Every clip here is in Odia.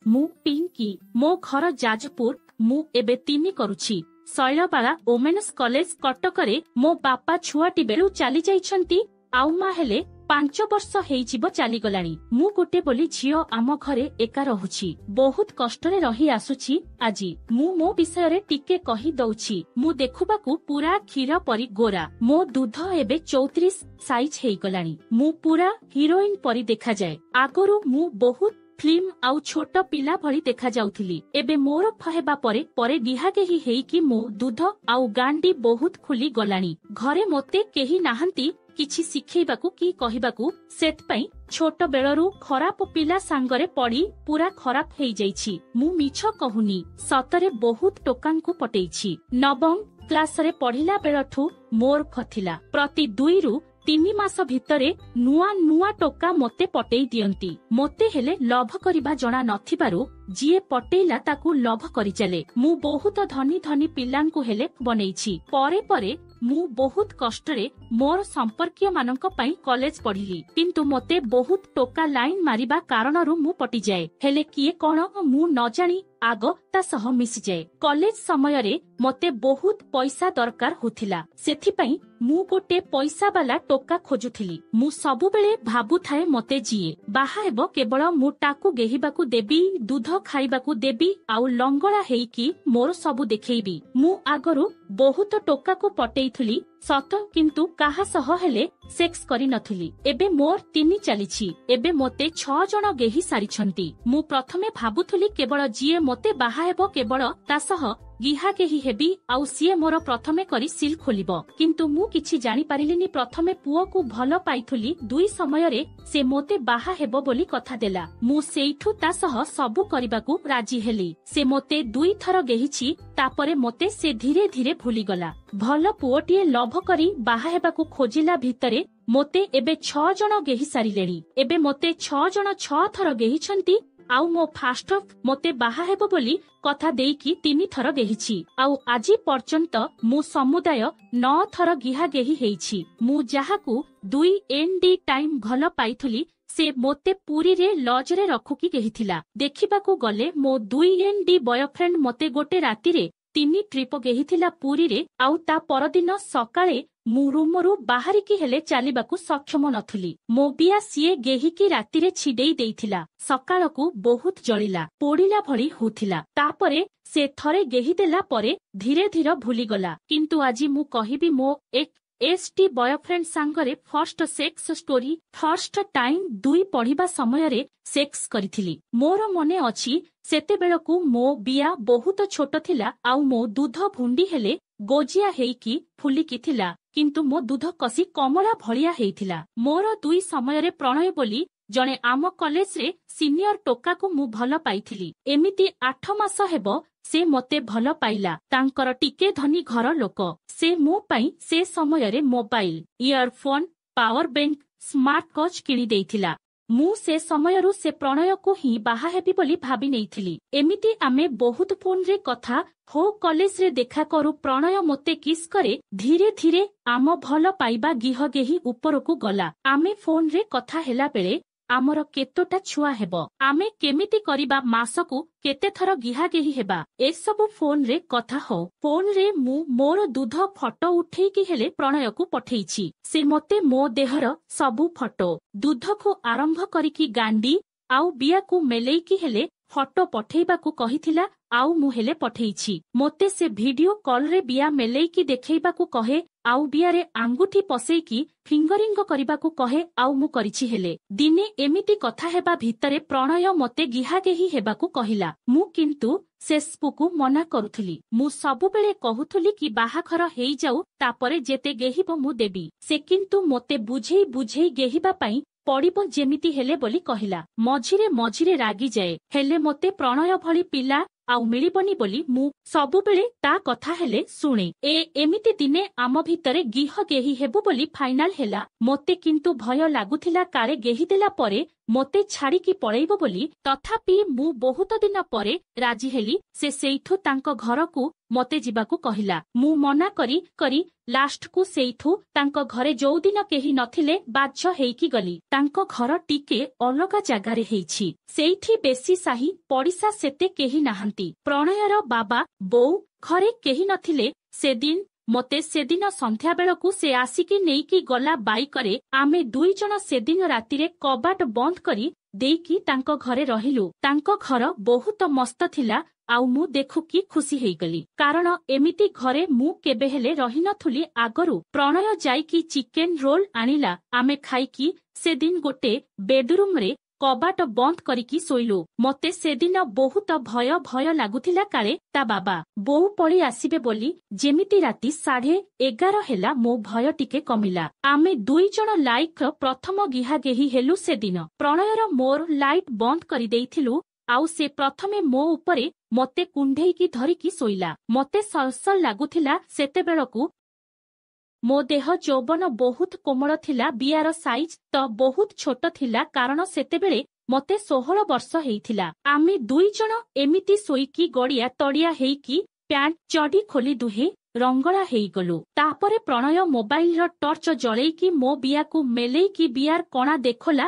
मु पिंकी मो घर जाजपुर मु एबे 3 करुछि शैलबाला ओमेन्स कॉलेज कटकरे मो बापा छुआटी बेलू चली जाइछंती आउ मा हेले 5 वर्ष हेइजिबो चली गलानी मु गोटे बोली झियो आम घरे एका रहुछि बहुत कष्टरे रही आसुछि आजी मु मो विषय रे टिके कहि दउछि मु देखुबाकू पूरा क्षीर परी गोरा मो दूध एबे 34 साइज हेइ गलानी मु पूरा हीरोइन परी देखा जाए आगरु मु बहुत फिल्म आउ छोट पिला भली देखा जाउथिली एबे मोर फहेबा परे डिहागेही हेइकी मो दूध आउ गांडी बहुत खुली गलानी घरे मोते केही नाहंती किछि शिखेइबाकू की कहिबाकू सेत पई छोट बेलरू खराब पिला सांगरे पड़ी पूरा खराब हेइ जाइछि मु मिछ कहूनी सतरे बहुत टोकांकू पटेइछि नवम क्लास रे पढ़िला बेलठू मोर फथिला प्रति 2 रु 3 मास भितरे नुआ नुआ टोका मोते पटेई दियंती मोते हेले लभ करिबा जणा नथिबारु जिए पटेइला ताकू लभ करि चले मु बहुत धनी धनी पिलांकू हेले बनेइछि परे परे मु बहुत कष्टरे मोर संपर्कीय मानक पई कॉलेज पढ़िली किंतु मोते बहुत टोका लाइन मारिबा कारणरू मु पटी जाए हेले किए कोन मु न जानी आगो ता सह मिसी जाए कॉलेज समय रे मोते बहुत पैसा दरकार होथिला सेथि पई मु गोटे पैसा वाला टोका खोजुथिली मु सबु बेले भाबु थाए मोते जिए बाहा हेबो केवल मु टाकू गेहिबाकू देबी दूध खाइबाकू देबी आउ लंगड़ा हेइकी मोर सबु देखैबी मु आगरु बहुत टोका को पटेइथुली सत किंतु काहा सह हेले सेक्स करि नथुली एबे मोर 3 चलिछि एबे मोते 6 जण गेही सारिछंती मु प्रथमे भाबुथुली केवल जिए मोते बाहा हेबो केवल ता सह गिहा केही हेबी आउ सिए मोर प्रथमे करी सिल खोलिबो किंतु मु किछि जानि पारिलिनी प्रथमे पुओ को भलो पाइथुली 2 समय रे से मोते बाहा हेबो बोली कथा देला मु सेइठु ता सह सबु करिबाकू राजी हेली से मोते 2 थर गेहिछि तापरे मोते से धीरे धीरे भूली गला भलो पुओटिए लभ करी बाहा हेबाकू खोजिला भितरे मोते एबे 6 जण गेही सारिलेनी एबे मोते 6 जण 6 थर गेहिछंती आउ मो फास्ट मोते बाहा हेबो बोली कथा देइकी 3 थर गेहिछि आउ आजि पर्यंत मु समुदाय 9 थर गिहा गेही हेइछि मु जाहाकू 2 एनडी टाइम घल पाइथुली से मोते पूरी रे लॉज रे रखुकी गेहिथिला देखिबाकू गले मो 2 एनडी बॉयफ्रेंड मोते गोटे राती रे 3 ट्रिप गेहिथिला पूरी रे आउ ता परदिन सकाळे मु रूमरू बाहरिकी हेले चालिबाकू सक्षम नथुली मो बिया सिए गेहिकी राती रे छिडेई देइथिला सकाळकू बहुत जळिला पोडिला भଳି होथिला तापरे से थरे गेहि देला परे धीरे धीरे भूली गला किंतु आजि मु कहिबी मो एक एसटी बॉयफ्रेंड सांगरे first sex story first time 2 पढ़िबा समय रे सेक्स करिथिली मोर मने अछि सेते बेलकू मो बिया बहुत छोट थिला आउ मो दूध भुंडी हेले गोजिया हेइकी फुलिकी थिला किंतु मो दूध कसी कमला भलिया हेइथिला मोर 2 समय रे प्रणय बोली जणे आम कॉलेज रे सीनियर टोका को मु भलो पाइथिली एमिति 8 मास हेबो से मोते भलो पाइला तांकर टिके धनी घर लोक से मो पाई से समय रे mobile earphone power bank smart watch किनी देइथिला मु से समयरू से प्रणय को ही बाहा हेबी बोली भाबी नेइथिली एमिति आमे बहुत फोन रे कथा हो कॉलेज रे देखा करू प्रणय मोते किस करे धीरे धीरे आम भलो पाइबा गिह गेही ऊपर को गला आमे फोन रे कथा हेला बेले आमर केतोटा छुआ हेबो आमे केमिति करिबा मासकू केते थर गिहा गेही हेबा ए सब फोन रे कथा हो फोन रे मु मोर दूध फोटो उठेई की हेले प्रणय को पठेइछि से मोते मो देहर सबु फोटो दूध को आरंभ करिकी गांडी आउ बिया को मेलेई की हेले फोटो पठेइबा को कहिथिला आउ मु हेले पठेइछि मोते से वीडियो कॉल रे बिया मेलेई की देखैबा को कहे आउ बिया रे आंगुठी पसेई की फिंगरिंग करिबा को कहे आउ मु करिछि हेले दिने एमिति कथा हेबा भितरे प्रणय मोते गिहा गेही हेबा को कहिला मु किंतु सेस्पुकु मना करुथुली मु सबु बेले कहुथुली कि बाहाघर हेई जाऊ तापरे जेते गेहिबो मु देबी से किंतु मोते बुझेई गेहिबा पई पड़िबो जेमिति हेले बोली कहिला मझिरे मझिरे रागी जाए हेले मोते प्रणय भली पिला आउ मिलिबनी बोली मु सबु बेले ता कथा हेले सुने एमिति दिने आम भितरे गिह गेही हेबु बोली फाइनाल हेला मोते किंतु भय लागुथिला कारे गेही देला परे ମୋତେ ଛାଡ଼ିକି ପଳେଇବ ବୋଲି। ତଥାପି ମୁଁ ବହୁତ ଦିନ ପରେ ରାଜି ହେଲି। ସେ ସେଇଠୁ ତାଙ୍କ ଘରକୁ ମୋତେ ଯିବାକୁ କହିଲା। ମୁଁ ମନା କରି କରି ଲାଷ୍ଟକୁ ସେଇଠୁ ତାଙ୍କ ଘରେ ଯୋଉଦିନ କେହି ନଥିଲେ ବାଧ୍ୟ ହେଇକି ଗଲି। ତାଙ୍କ ଘର ଟିକେ ଅଲଗା ଜାଗାରେ ହେଇଛି। ସେଇଠି ବେଶୀ ସାହି ପଡ଼ିଶା ସେତେ କେହି ନାହାନ୍ତି। ପ୍ରଣୟର ବାବା ବୋଉ ଘରେ କେହି ନଥିଲେ। ମୋତେ ସେଦିନ ସନ୍ଧ୍ୟାବେଳକୁ ସେ ଆସିକି ନେଇକି ଗଲା ବାଇକରେ। ଆମେ ଦୁଇଜଣ ସେଦିନ ରାତିରେ କବାଟ ବନ୍ଦ କରି ଦେଇକି ତାଙ୍କ ଘରେ ରହିଲୁ। ତାଙ୍କ ଘର ବହୁତ ମସ୍ତ ଥିଲା। ଆଉ ମୁଁ ଦେଖୁକି ଖୁସି ହେଇଗଲି। କାରଣ ଏମିତି ଘରେ ମୁଁ କେବେ ହେଲେ ରହିନଥିଲି ଆଗରୁ। ପ୍ରଣୟ ଯାଇକି ଚିକେନ ରୋଲ ଆଣିଲା। ଆମେ ଖାଇକି ସେଦିନ ଗୋଟେ ବେଡରୁମରେ କବାଟ ବନ୍ଦ କରିକି ଶୋଇଲୁ। ମୋତେ ସେଦିନ ବହୁତ ଭୟ ଲାଗୁଥିଲା କାଳେ ତା ବାବା ବୋଉ ପଳେଇ ଆସିବେ ବୋଲି। ଯେମିତି ରାତି 11:30 ହେଲା ମୋ ଭୟ ଟିକେ କମିଲା। ଆମେ ଦୁଇଜଣ ଲାଇଟର ପ୍ରଥମ ଗିହାଗେହି ହେଲୁ ସେଦିନ। ପ୍ରଣୟର ମୋର ଲାଇଟ ବନ୍ଦ କରିଦେଇଥିଲୁ। ଆଉ ସେ ପ୍ରଥମେ ମୋ ଉପରେ ମୋତେ କୁଣ୍ଢେଇକି ଧରିକି ଶୋଇଲା। ମୋତେ ସଲସଲ ଲାଗୁଥିଲା ସେତେବେଳକୁ। ମୋ ଦେହ ଯୌବନ ବହୁତ କୋମଳ ଥିଲା। ବିୟାର ସାଇଜ ତ ବହୁତ ଛୋଟ ଥିଲା କାରଣ ସେତେବେଳେ ମୋତେ 16 ବର୍ଷ ହେଇଥିଲା। ଆମେ ଦୁଇଜଣ ଏମିତି ଶୋଇକି ଗଡ଼ିଆ ତଡ଼ିଆ ହେଇକି ପ୍ୟାଣ୍ଟ ଚଡ଼ି ଖୋଲି ଦୁହେଁ ରଙ୍ଗଳା ହେଇଗଲୁ। ତାପରେ ପ୍ରଣୟ ମୋବାଇଲର ଟର୍ଚ୍ଚ ଜଳେଇକି ମୋ ବିୟାକୁ ମେଲେଇକି ବିୟାର କଣା ଦେଖଲା।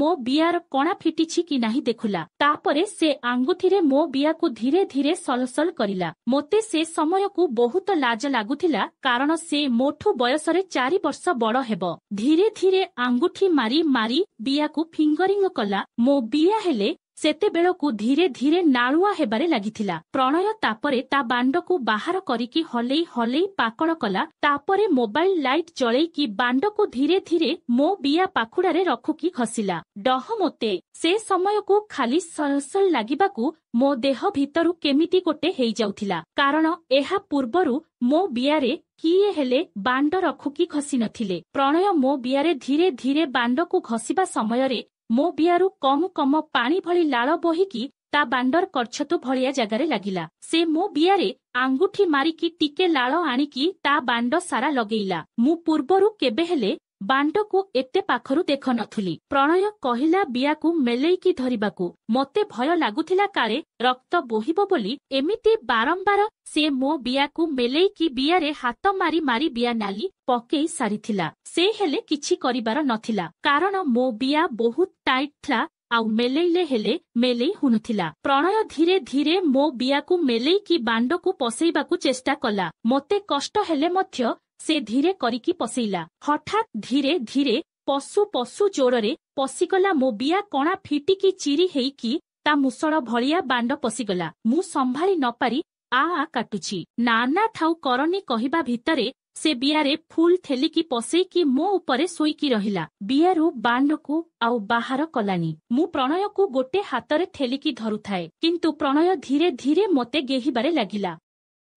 ମୋ ବିୟାର କଣା ଫିଟିଛି କି ନାହିଁ ଦେଖୁଲା। ତାପରେ ସେ ଆଙ୍ଗୁଠିରେ ମୋ ବିୟାକୁ ଧୀରେ ଧୀରେ ସଲସଲ କରିଲା। ମୋତେ ସେ ସମୟକୁ ବହୁତ ଲାଜ ଲାଗୁଥିଲା କାରଣ ସେ ମୋଠୁ ବୟସରେ 4 ବର୍ଷ ବଡ଼ ହେବ। ଧୀରେ ଧୀରେ ଆଙ୍ଗୁଠି ମାରି ମାରି ବିୟାକୁ ଫିଙ୍ଗରିଂ କଲା। ମୋ ବିୟା ହେଲେ ସେତେବେଳକୁ ଧୀରେ ଧୀରେ ନାଳୁଆ ହେବାରେ ଲାଗିଥିଲା। ପ୍ରଣୟ ତାପରେ ତା ବାଣ୍ଡକୁ ବାହାର କରିକି ହଲେଇ ହଲେଇ ପାକଳ କଲା। ତାପରେ ମୋବାଇଲ ଲାଇଟ ଜଳେଇକି ବାଣ୍ଡକୁ ଧୀରେ ଧୀରେ ମୋ ବିୟା ପାଖୁଡାରେ ରଖୁକି ଘଷିଲା। ଡହ ମୋତେ ସେ ସମୟକୁ ଖାଲି ସଲସଲ ଲାଗିବାକୁ ମୋ ଦେହ ଭିତରୁ କେମିତି ଗୋଟେ ହେଇଯାଉଥିଲା। କାରଣ ଏହା ପୂର୍ବରୁ ମୋ ବିୟାରେ କିଏ ହେଲେ ବାଣ୍ଡ ରଖୁକି ଘଷି ନଥିଲେ। ପ୍ରଣୟ ମୋ ବିୟାରେ ଧୀରେ ଧୀରେ ବାଣ୍ଡକୁ ଘଷିବା ସମୟରେ ମୋ ବିୟାରୁ କମ କମ ପାଣି ଭଳି ଲାଳ ବୋହିକି ତା ବାଣ୍ଡର କର୍ଛତୁ ଭଳିଆ ଜାଗାରେ ଲାଗିଲା। ସେ ମୋ ବିୟାରେ ଆଙ୍ଗୁଠି ମାରିକି ଟିକେ ଲାଳ ଆଣିକି ତା ବାଣ୍ଡ ସାରା ଲଗେଇଲା। ମୁଁ ପୂର୍ବରୁ କେବେ ହେଲେ ବାଣ୍ଡକୁ ଏତେ ପାଖରୁ ଦେଖ ନଥିଲି। ପ୍ରଣୟ କହିଲା ବିୟାକୁ ମେଲେଇକି ଧରିବାକୁ। ମୋତେ ଭୟ ଲାଗୁଥିଲା କାଳେ ରକ୍ତ ବୋହିବ ବୋଲି। ଏମିତି ବାରମ୍ବାର ସେ ମୋ ବିୟାକୁ ମେଲେଇକି ବିୟାରେ ହାତ ମାରି ମାରି ବିୟା ନାଲି ପକେଇ ସାରିଥିଲା। ସେ ହେଲେ କିଛି କରିବାର ନଥିଲା କାରଣ ମୋ ବିୟା ବହୁତ ଟାଇଟ୍ ଥିଲା। ଆଉ ମେଲେଇଲେ ହେଲେ ମେଲେଇ ହୁନଥିଲା। ପ୍ରଣୟ ଧୀରେ ଧୀରେ ମୋ ବିୟାକୁ ମେଲେଇକି ବାଣ୍ଡକୁ ପଶେଇବାକୁ ଚେଷ୍ଟା କଲା। ମୋତେ କଷ୍ଟ ହେଲେ ମଧ୍ୟ ସେ ଧୀରେ କରିକି ପଶେଇଲା। ହଠାତ୍ ଧୀରେ ଧୀରେ ପଶୁ ପଶୁ ଜୋରରେ ପଶିଗଲା। ମୋ ବିୟା କଣା ଫିଟିକି ଚିରି ହେଇକି ତା ମୁଷଳ ଭଳିଆ ବାଣ୍ଡ ପଶିଗଲା। ମୁଁ ସମ୍ଭାଳି ନପାରି ଆ କାଟୁଛି। ନା ଠାଉ କରନି କହିବା ଭିତରେ ସେ ବିୟାରେ ଫୁଲ ଥେଲିକି ପଶେଇକି ମୋ ଉପରେ ଶୋଇକି ରହିଲା। ବିୟାରୁ ବାଣ୍ଡକୁ ଆଉ ବାହାର କଲାନି। ମୁଁ ପ୍ରଣୟକୁ ଗୋଟେ ହାତରେ ଥେଲିକି ଧରୁଥାଏ କିନ୍ତୁ ପ୍ରଣୟ ଧୀରେ ଧୀରେ ମୋତେ ଗେହିବାରେ ଲାଗିଲା।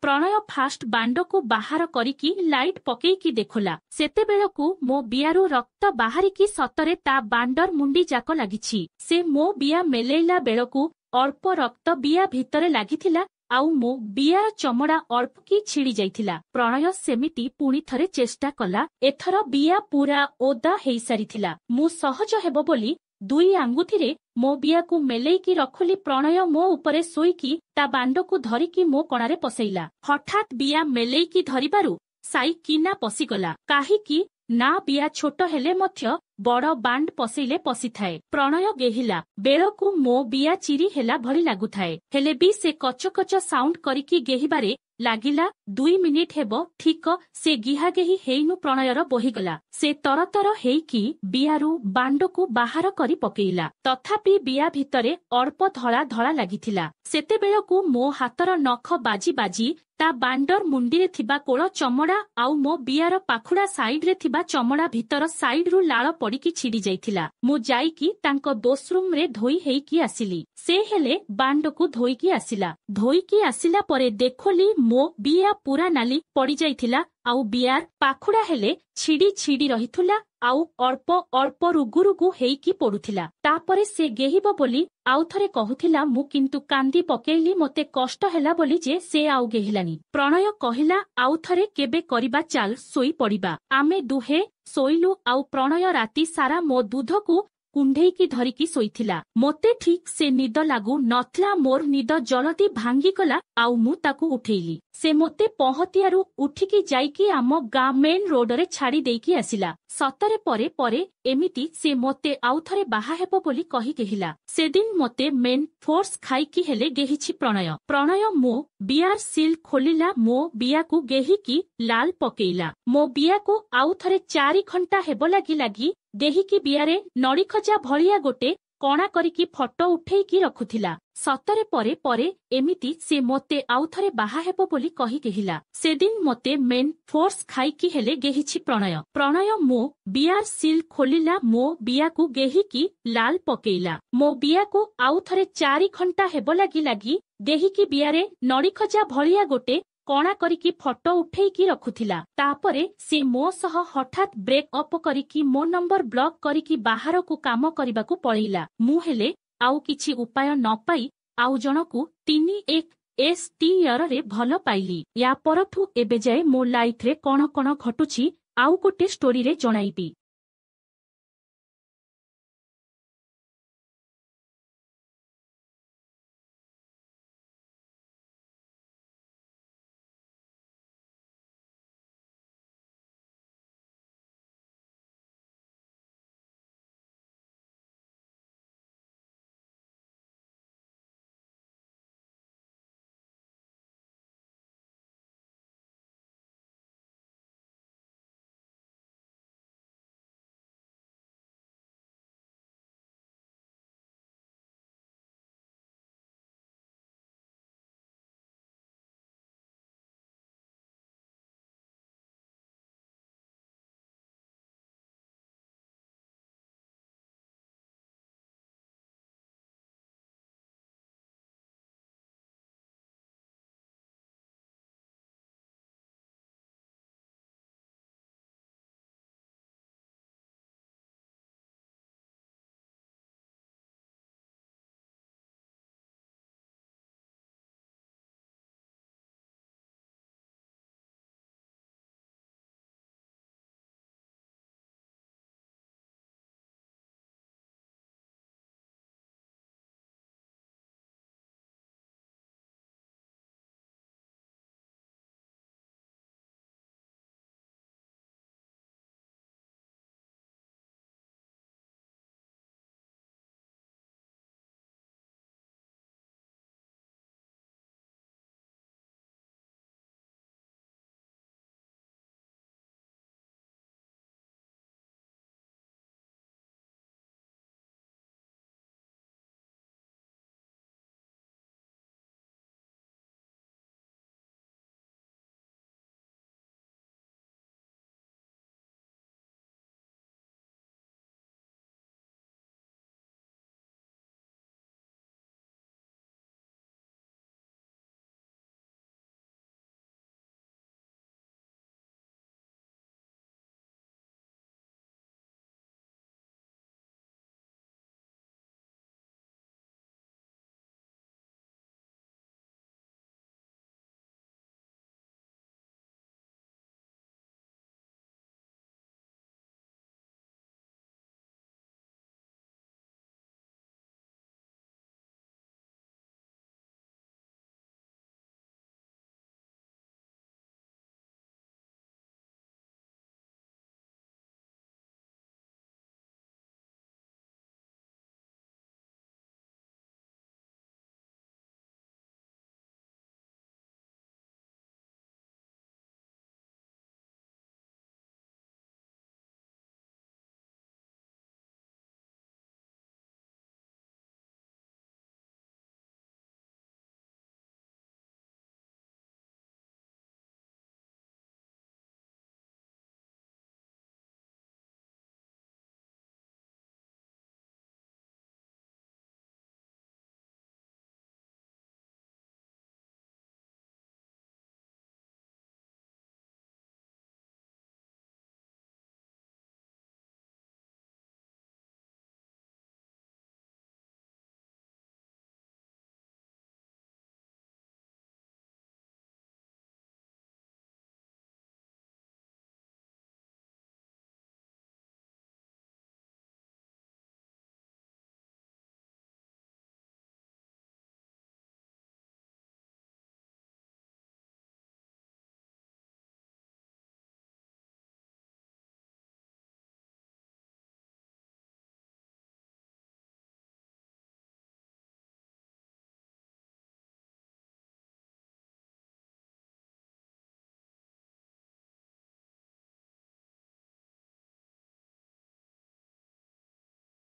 ପ୍ରଣୟ ଫାଷ୍ଟ ବାଣ୍ଡକୁ ବାହାର କରିକି ଲାଇଟ ପକେଇକି ଦେଖୁଲା। ସେତେବେଳକୁ ମୋ ବିୟାରୁ ରକ୍ତ ବାହାରିକି ସତରେ ତା ବାଣ୍ଡର ମୁଣ୍ଡି ଯାକ ଲାଗିଛି। ସେ ମୋ ବିୟା ମେଲେଇଲା ବେଳକୁ ଅଳ୍ପ ରକ୍ତ ବିୟା ଭିତରେ ଲାଗିଥିଲା। ଆଉ ମୋ ବିୟା ଚମଡ଼ା ଅଳ୍ପକି ଛିଡ଼ି ଯାଇଥିଲା। ପ୍ରଣୟ ସେମିତି ପୁଣି ଥରେ ଚେଷ୍ଟା କଲା। ଏଥର ବିୟା ପୁରା ଓଦା ହେଇସାରିଥିଲା। ମୁଁ ସହଜ ହେବ ବୋଲି ଦୁଇ ଆଙ୍ଗୁଠିରେ ମୋ ବିୟାକୁ ମେଲେଇକି ରଖୁଲି। ପ୍ରଣୟ ମୋ ଉପରେ ଶୋଇକି ତା ବାଣ୍ଡକୁ ଧରିକି ମୋ କଣାରେ ପଶେଇଲା। ହଠାତ୍ ବିୟା ମେଲେଇକି ଧରିବାରୁ ସାଇ କିନା ପଶିଗଲା। କାହିଁକି ନା ବିୟା ଛୋଟ ହେଲେ ମଧ୍ୟ ବଡ଼ ବାଣ୍ଡ ପଶେଇଲେ ପଶିଥାଏ। ପ୍ରଣୟ ଗେହିଲା ବେଳକୁ ମୋ ବିୟା ଚିରି ହେଲା ଭଳି ଲାଗୁଥାଏ। ହେଲେ ବି ସେ କଚ କଚ ସାଉଣ୍ଡ କରିକି ଗେହିବାରେ ଲାଗିଲା। 2 ମିନିଟ ହେବ ଠିକ ସେ ଗିହାଗେହି ହେଇନୁ ପ୍ରଣୟର ବୋହିଗଲା। ସେ ତରତର ହେଇକି ବିୟାରୁ ବାଣ୍ଡକୁ ବାହାର କରି ପକେଇଲା। ତଥାପି ବିୟା ଭିତରେ ଅଳ୍ପ ଧଳା ଧଳା ଲାଗିଥିଲା। ସେତେବେଳକୁ ମୋ ହାତର ନଖ ବାଜି ବାଜି ତା ବାଣ୍ଡର ମୁଣ୍ଡିରେ ଥିବା କୋଳ ଚମଡ଼ା ଆଉ ମୋ ବିୟାର ପାଖୁଡା ସାଇଡରେ ଥିବା ଚମଡ଼ା ଭିତର ସାଇଡରୁ ଲାଳ ପଡିକି ଛିଡି ଯାଇଥିଲା। ମୁଁ ଯାଇକି ତାଙ୍କ ଦୋଷରୁମରେ ଧୋଇ ହେଇକି ଆସିଲି। ସେ ହେଲେ ବାଣ୍ଡକୁ ଧୋଇକି ଆସିଲା। ଧୋଇକି ଆସିଲା ପରେ ଦେଖଲି ମୋ ବିୟା ପୁରା ନାଲି ପଡିଯାଇଥିଲା। ଆଉ ବିୟାର ପାଖୁଡା ହେଲେ ଛିଡି ଛିଡି ରହିଥିଲା ଆଉ ଅଳ୍ପ ଅଳ୍ପ ରୁଗୁ ରୁଗୁ ହେଇକି ପଡୁଥିଲା। ତାପରେ ସେ ଗେହିବ ବୋଲି ଆଉଥରେ କହୁଥିଲା। ମୁଁ କିନ୍ତୁ କାନ୍ଦି ପକେଇଲି। ମୋତେ କଷ୍ଟ ହେଲା ବୋଲି ଯେ ସେ ଆଉ ଗେହିଲାନି। ପ୍ରଣୟ କହିଲା ଆଉଥରେ କେବେ କରିବା ଚାଲ ଶୋଇ ପଡିବା। ଆମେ ଦୁହେଁ ଶୋଇଲୁ ଆଉ ପ୍ରଣୟ ରାତି ସାରା ମୋ ଦୁଧକୁ କୁଣ୍ଢେଇକି ଧରିକି ଶୋଇଥିଲା। ମୋତେ ଠିକ୍ ସେ ନିଦ ଲାଗୁ ନଥିଲା। ମୋର ନିଦ ଜଲଦି ଭାଙ୍ଗିଗଲା ଆଉ ମୁଁ ତାକୁ ଉଠେଇଲି। ସେ ମୋତେ ପହତିଆରୁ ଉଠିକି ଯାଇକି ଆମ ଗାଁ ମେନ୍ ରୋଡରେ ଛାଡ଼ି ଦେଇକି ଆସିଲା। ସତରେ ପରେ ପରେ ଏମିତି ସେ ମୋତେ ଆଉଥରେ ବାହା ହେବ ବୋଲି କହି କେହିଲା। ସେଦିନ ମୋତେ ମେନ୍ ଫୋର୍ସ ଖାଇକି ହେଲେ ଗେହିଛି ପ୍ରଣୟ। ପ୍ରଣୟ ମୋ ବିୟାର ସିଲ୍ ଖୋଲିଲା, ମୋ ବିୟାକୁ ଗେହିକି ଲାଲ ପକେଇଲା। ମୋ ବିୟାକୁ ଆଉଥରେ 4 ଘଣ୍ଟା ହେବ ଲାଗି ଗେହିକି ବିୟାରେ ନଡ଼ିଖଜା ଭଳିଆ ଗୋଟେ କଣା କରିକି ଫଟୋ ଉଠେଇକି ରଖୁଥିଲା। ସତରେ ପରେ ପରେ ଏମିତି ସେ ମୋତେ ଆଉଥରେ ବାହା ହେବ ବୋଲି କହି କେହିଲା। ସେଦିନ ମୋତେ ମେନ୍ ଫୋର୍ସ ଖାଇକି ହେଲେ ଗେହିଛି ପ୍ରଣୟ। ପ୍ରଣୟ ମୋ ବିୟାର ସିଲ୍ ଖୋଲିଲା, ମୋ ବିୟାକୁ ଗେହିକି ଲାଲ ପକେଇଲା। ମୋ ବିୟାକୁ ଆଉଥରେ 4 ଘଣ୍ଟା ହେବ ଲାଗି ଗେହିକି ବିୟାରେ ନଡ଼ିଖଜା ଭଳିଆ ଗୋଟେ କଣା କରିକି ଫଟୋ ଉଠେଇକି ରଖୁଥିଲା। ତାପରେ ସେ ମୋ ସହ ହଠାତ୍ ବ୍ରେକ୍ ଅପ୍ କରିକି ମୋ ନମ୍ବର ବ୍ଲକ୍ କରିକି ବାହାରକୁ କାମ କରିବାକୁ ପଳେଇଲା। ମୁଁ ହେଲେ ଆଉ କିଛି ଉପାୟ ନ ପାଇ ଆଉ ଜଣକୁ 3 ST ଇୟରରେ ଭଲ ପାଇଲି। ୟା ପରଠୁ ଏବେ ଯାଏ ମୋ ଲାଇଫରେ କଣ କଣ ଘଟୁଛି ଆଉ ଗୋଟେ ଷ୍ଟୋରିରେ ଜଣାଇବି।